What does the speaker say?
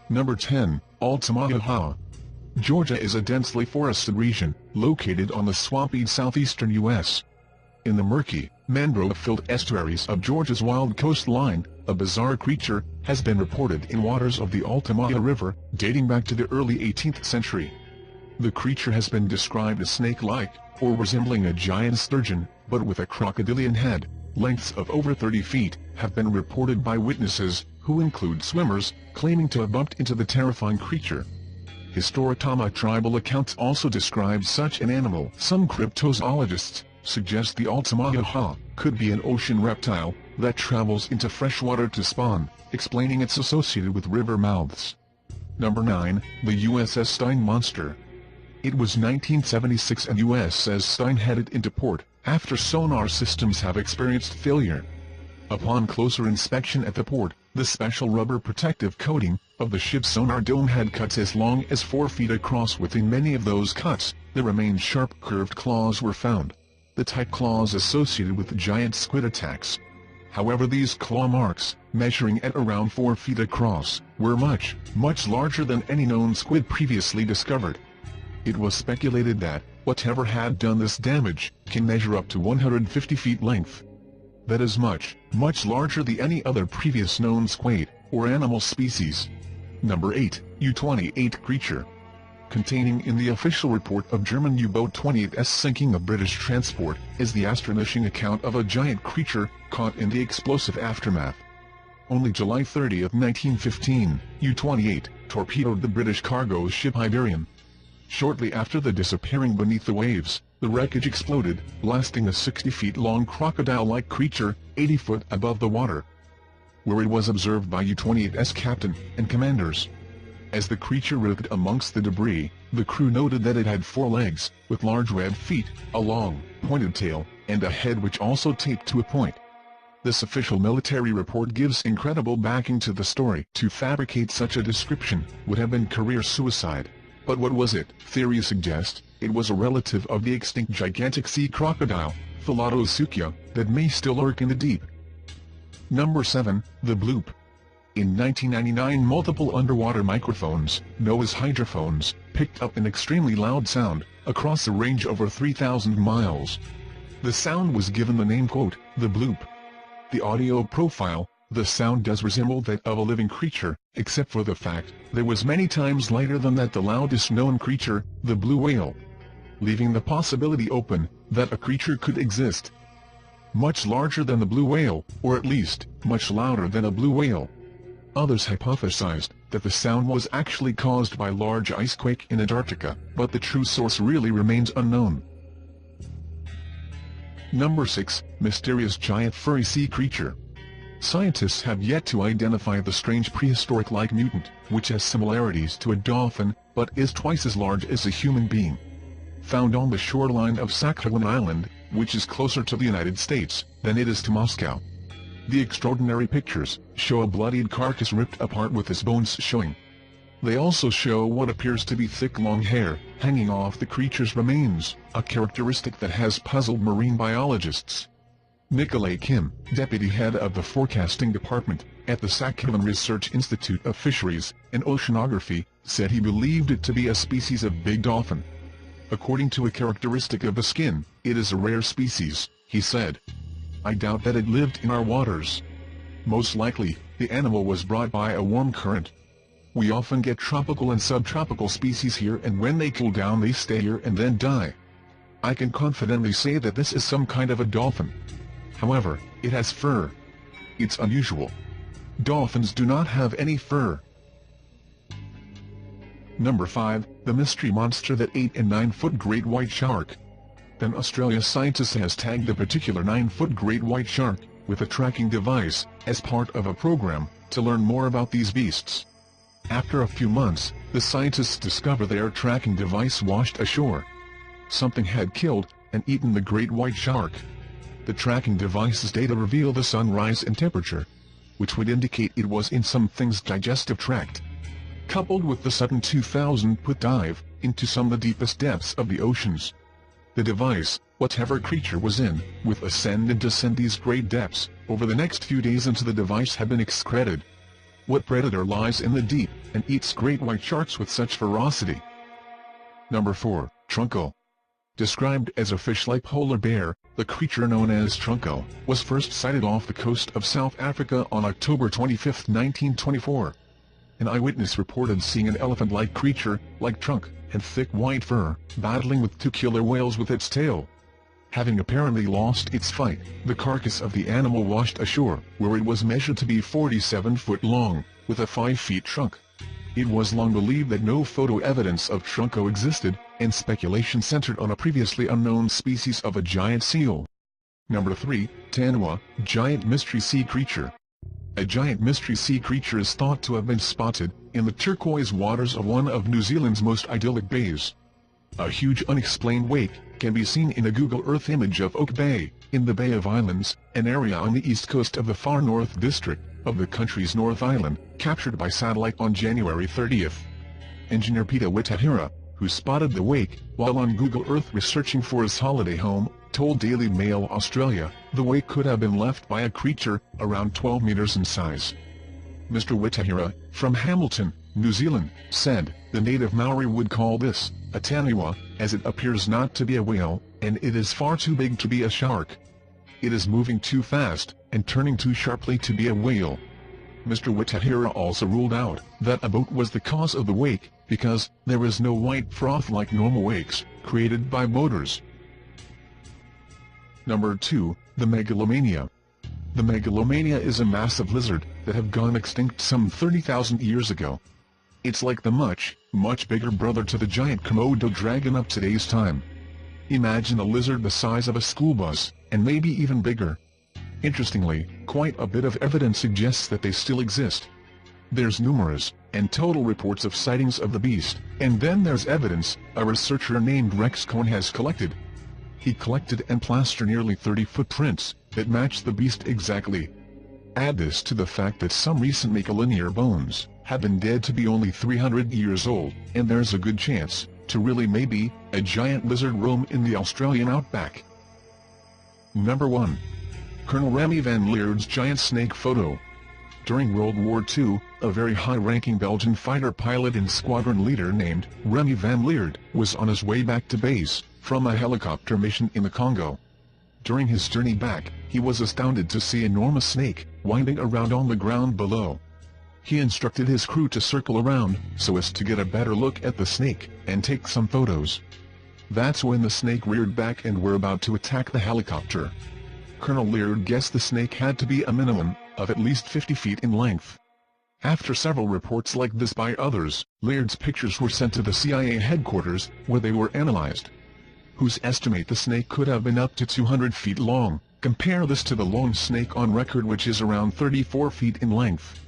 Number 10, Altamaha. Georgia is a densely forested region, located on the swampy southeastern U.S. In the murky, mangrove-filled estuaries of Georgia's wild coastline, a bizarre creature has been reported in waters of the Altamaha River, dating back to the early 18th century. The creature has been described as snake-like, or resembling a giant sturgeon, but with a crocodilian head. Lengths of over 30 feet have been reported by witnesses, who include swimmers, claiming to have bumped into the terrifying creature. Historitama tribal accounts also describe such an animal. Some cryptozoologists suggest the Altamaha could be an ocean reptile that travels into freshwater to spawn, explaining it's associated with river mouths. Number 9, the USS Stein Monster. It was 1976 and USS Stein headed into port, after sonar systems have experienced failure. Upon closer inspection at the port, the special rubber protective coating of the ship's sonar dome had cuts as long as 4 feet across. Within many of those cuts, there remained sharp curved claws were found, the type claws associated with giant squid attacks. However, these claw marks, measuring at around 4 feet across, were much larger than any known squid previously discovered. It was speculated that whatever had done this damage can measure up to 150 feet length. That is much larger than any other previous known squid or animal species. Number 8, U-28 creature. Containing in the official report of German U-boat 28's sinking of British transport is the astonishing account of a giant creature caught in the explosive aftermath. Only July 30, 1915, U-28 torpedoed the British cargo ship Iberian. Shortly after the disappearing beneath the waves, the wreckage exploded, blasting a 60-feet-long crocodile-like creature, 80 foot above the water, where it was observed by U-28's captain and commanders. As the creature writhed amongst the debris, the crew noted that it had 4 legs, with large webbed feet, a long, pointed tail, and a head which also taped to a point. This official military report gives incredible backing to the story. To fabricate such a description would have been career suicide. But what was it? Theories suggest it was a relative of the extinct gigantic sea crocodile, Philodosuchia, that may still lurk in the deep. Number 7, the bloop. In 1999, multiple underwater microphones, known as hydrophones, picked up an extremely loud sound, across a range over 3,000 miles. The sound was given the name, quote, the bloop. The audio profile, the sound does resemble that of a living creature, except for the fact that it was many times lighter than that the loudest known creature, the blue whale, leaving the possibility open that a creature could exist much larger than the blue whale, or at least much louder than a blue whale. Others hypothesized that the sound was actually caused by a large ice quake in Antarctica, but the true source really remains unknown. Number 6, mysterious giant furry sea creature. Scientists have yet to identify the strange prehistoric-like mutant, which has similarities to a dolphin, but is twice as large as a human being. Found on the shoreline of Sakhalin Island, which is closer to the United States than it is to Moscow. The extraordinary pictures show a bloodied carcass ripped apart with its bones showing. They also show what appears to be thick long hair hanging off the creature's remains, a characteristic that has puzzled marine biologists. Nikolai Kim, deputy head of the forecasting department at the Sakhalin Research Institute of Fisheries and Oceanography, said he believed it to be a species of big dolphin. According to a characteristic of the skin, it is a rare species, he said. I doubt that it lived in our waters. Most likely, the animal was brought by a warm current. We often get tropical and subtropical species here, and when they cool down they stay here and then die. I can confidently say that this is some kind of a dolphin. However, it has fur. It's unusual. Dolphins do not have any fur. Number 5, the mystery monster that ate a 9-foot great white shark. Then Australia scientists has tagged a particular 9-foot great white shark with a tracking device as part of a program to learn more about these beasts. After a few months, the scientists discover their tracking device washed ashore. Something had killed and eaten the great white shark. The tracking device's data reveal the sunrise and temperature, which would indicate it was in something's digestive tract. Coupled with the sudden 2,000-foot dive into some of the deepest depths of the oceans. The device, whatever creature was in, would ascend and descend these great depths. Over the next few days into the device had been excreted. what predator lies in the deep, and eats great white sharks with such ferocity? Number 4. Trunco. Described as a fish-like polar bear, the creature known as Trunco was first sighted off the coast of South Africa on October 25, 1924. An eyewitness reported seeing an elephant-like creature, like trunk, and thick white fur, battling with two killer whales with its tail. Having apparently lost its fight, the carcass of the animal washed ashore, where it was measured to be 47 foot long, with a 5 feet trunk. It was long believed that no photo evidence of Trunco existed, and speculation centered on a previously unknown species of a giant seal. Number 3. Tanawa, giant mystery sea creature. A giant mystery sea creature is thought to have been spotted in the turquoise waters of one of New Zealand's most idyllic bays. A huge unexplained wake can be seen in a Google Earth image of Oak Bay, in the Bay of Islands, an area on the east coast of the far north district of the country's North Island, captured by satellite on January 30. Engineer Peter Witahira, who spotted the wake while on Google Earth researching for his holiday home, told Daily Mail Australia, the wake could have been left by a creature around 12 meters in size. Mr. Witahira, from Hamilton, New Zealand, said, the native Maori would call this a taniwa, as it appears not to be a whale, and it is far too big to be a shark. It is moving too fast, and turning too sharply to be a whale. Mr. Witahira also ruled out that a boat was the cause of the wake, because there is no white froth like normal wakes, created by motors. Number 2. The Megalomania. The Megalomania is a massive lizard that have gone extinct some 30,000 years ago. It's like the much bigger brother to the giant Komodo dragon of today's time. Imagine a lizard the size of a school bus, and maybe even bigger. Interestingly, quite a bit of evidence suggests that they still exist. There's numerous and total reports of sightings of the beast, and then there's evidence a researcher named Rex Cohn has collected. He collected and plastered nearly 30 footprints that match the beast exactly. Add this to the fact that some recent Megalonier bones have been dead to be only 300 years old, and there's a good chance to really maybe a giant lizard roam in the Australian outback. Number 1. Colonel Remy van Leerd's giant snake photo. During World War II, a very high-ranking Belgian fighter pilot and squadron leader named Remy van Leerd was on his way back to base from a helicopter mission in the Congo. During his journey back, he was astounded to see an enormous snake winding around on the ground below. He instructed his crew to circle around so as to get a better look at the snake and take some photos. That's when the snake reared back and were about to attack the helicopter. Colonel Leerd guessed the snake had to be a minimum of at least 50 feet in length. After several reports like this by others, Leerd's pictures were sent to the CIA headquarters, where they were analyzed. Who's estimate the snake could have been up to 200 feet long. Compare this to the longest snake on record, which is around 34 feet in length.